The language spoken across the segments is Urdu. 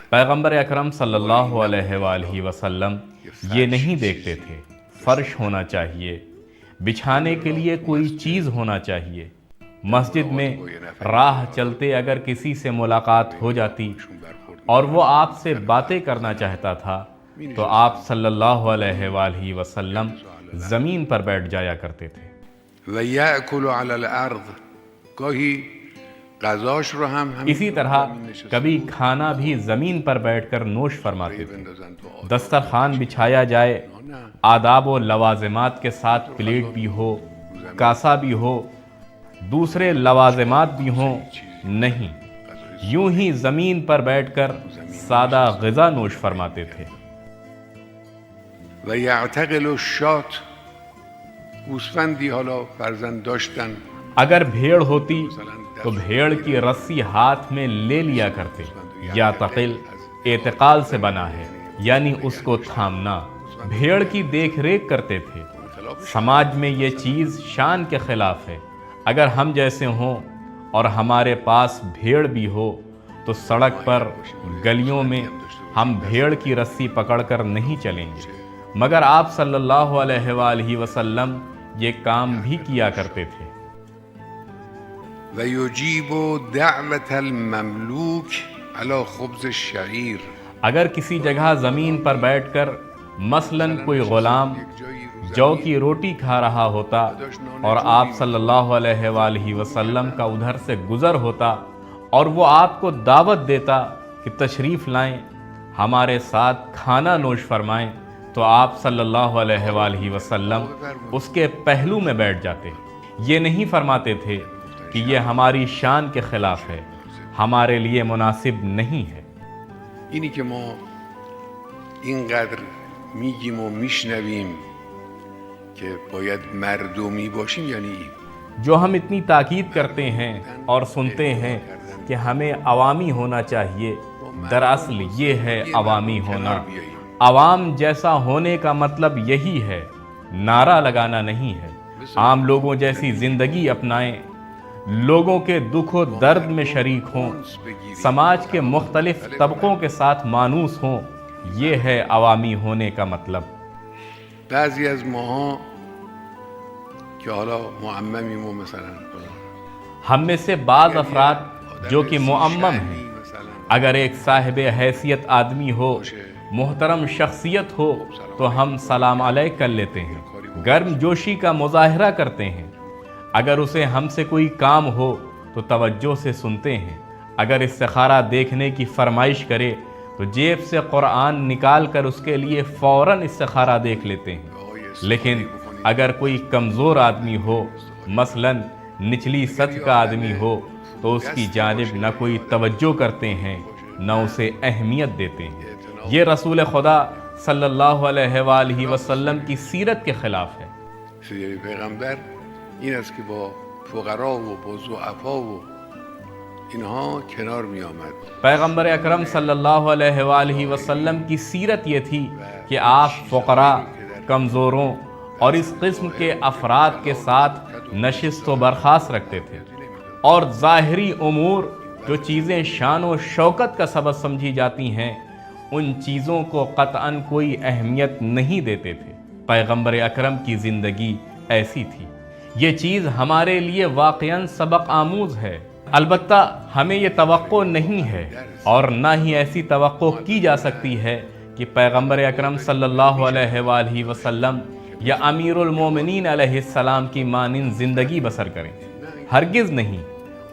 پیغمبر اکرم صلی اللہ علیہ وآلہ وسلم یہ نہیں دیکھتے تھے فرش ہونا چاہیے، بچھانے کے لیے کوئی چیز ہونا چاہیے۔ مسجد میں راہ چلتے اگر کسی سے ملاقات ہو جاتی اور وہ آپ سے باتیں کرنا چاہتا تھا تو آپ صلی اللہ علیہ وآلہ وسلم زمین پر بیٹھ جایا کرتے تھے۔ وَيَأْكُلُ عَلَى الْأَرْضِ اسی طرح کبھی کھانا بھی زمین پر بیٹھ کر نوش فرماتے تھے۔ دسترخوان بچھایا جائے، آداب و لوازمات کے ساتھ پلیٹ بھی ہو، کاسا بھی ہو، دوسرے لوازمات بھی ہوں، نہیں، یوں ہی زمین پر بیٹھ کر سادہ غذا نوش فرماتے تھے۔ وَيَعْتَقِلُ الشَّاةُ گوسفندی حالا فرزند داشتن، اگر بھیڑ ہوتی تو بھیڑ کی رسی ہاتھ میں لے لیا کرتے۔ یا تقل اعتقال سے بنا ہے، یعنی اس کو تھامنا، بھیڑ کی دیکھ ریکھ کرتے تھے۔ سماج میں یہ چیز شان کے خلاف ہے۔ اگر ہم جیسے ہوں اور ہمارے پاس بھیڑ بھی ہو تو سڑک پر، گلیوں میں ہم بھیڑ کی رسی پکڑ کر نہیں چلیں گے، مگر آپ صلی اللہ علیہ وآلہ وسلم یہ کام بھی کیا کرتے تھے۔ وَيُجِيبُ دَعْوَةَ الْمَمْلُوكِ عَلَى خُبْزِ الشَّعِيرِ اگر کسی جگہ زمین پر بیٹھ کر مثلاً کوئی غلام جو کی روٹی کھا رہا ہوتا اور آپ صلی اللہ علیہ وآلہ وسلم کا ادھر سے گزر ہوتا اور وہ آپ کو دعوت دیتا کہ تشریف لائیں، ہمارے ساتھ کھانا نوش فرمائیں، تو آپ صلی اللہ علیہ وآلہ وسلم اس کے پہلو میں بیٹھ جاتے۔ یہ نہیں فرماتے تھے کہ یہ ہماری شان کے خلاف ہے، ہمارے لیے مناسب نہیں ہے۔ اینی که ما اینقدر میگیم و میشنویم که باید مردمی باشیم، یعنی جو ہم اتنی تاکید کرتے ہیں اور سنتے ہیں کہ ہمیں عوامی ہونا چاہیے، دراصل یہ ہے عوامی ہونا۔ عوام جیسا ہونے کا مطلب یہی ہے، نعرہ لگانا نہیں ہے۔ عام لوگوں جیسی زندگی اپنائیں، لوگوں کے دکھ و درد میں شریک ہوں، سماج کے مختلف طبقوں کے ساتھ مانوس ہوں، یہ ہے عوامی ہونے کا مطلب۔ بعضی از ماها که حالا معممیم و مثلا ہم میں سے بعض افراد جو کہ معمم ہیں، اگر ایک صاحب حیثیت آدمی ہو، محترم شخصیت ہو تو ہم سلام علیک کر لیتے ہیں، گرم جوشی کا مظاہرہ کرتے ہیں۔ اگر اسے ہم سے کوئی کام ہو تو توجہ سے سنتے ہیں۔ اگر استخارہ دیکھنے کی فرمائش کرے تو جیب سے قرآن نکال کر اس کے لیے فوراً استخارہ دیکھ لیتے ہیں۔ لیکن اگر کوئی کمزور آدمی ہو، مثلاً نچلی سطح کا آدمی ہو، تو اس کی جانب نہ کوئی توجہ کرتے ہیں، نہ اسے اہمیت دیتے ہیں۔ یہ رسول خدا صلی اللہ علیہ وآلہ وسلم کی سیرت کے خلاف ہے۔ پیغمبر این است که با فقرا و با ضعفا و اینها کنار می آمد۔ پیغمبر اکرم صلی اللہ علیہ وآلہ وسلم کی سیرت یہ تھی کہ آپ فقراء، کمزوروں اور اس قسم کے افراد کے ساتھ نشست و برخاست رکھتے تھے، اور ظاہری امور جو چیزیں شان و شوکت کا سبب سمجھی جاتی ہیں، ان چیزوں کو قطعاً کوئی اہمیت نہیں دیتے تھے۔ پیغمبر اکرم کی زندگی ایسی تھی۔ یہ چیز ہمارے لیے واقعاً سبق آموز ہے۔ البتہ ہمیں یہ توقع نہیں ہے اور نہ ہی ایسی توقع کی جا سکتی ہے کہ پیغمبر اکرم صلی اللہ علیہ وآلہ وسلم یا امیر المومنین علیہ السلام کی مانند زندگی بسر کریں، ہرگز نہیں۔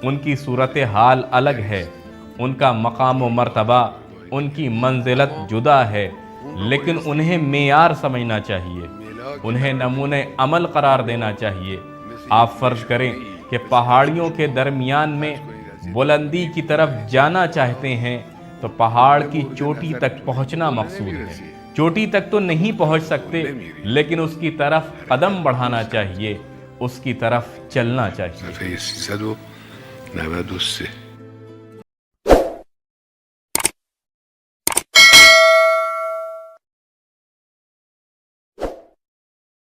ان کی صورتحال الگ ہے، ان کا مقام و مرتبہ، ان کی منزلت جدا ہے، لیکن انہیں معیار سمجھنا چاہیے، انہیں نمونہ عمل قرار دینا چاہیے۔ آپ فرض کریں کہ پہاڑیوں کے درمیان میں بلندی کی طرف جانا چاہتے ہیں تو پہاڑ کی چوٹی تک پہنچنا مقصود ہے۔ چوٹی تک تو نہیں پہنچ سکتے، لیکن اس کی طرف قدم بڑھانا چاہیے، اس کی طرف چلنا چاہیے۔ 393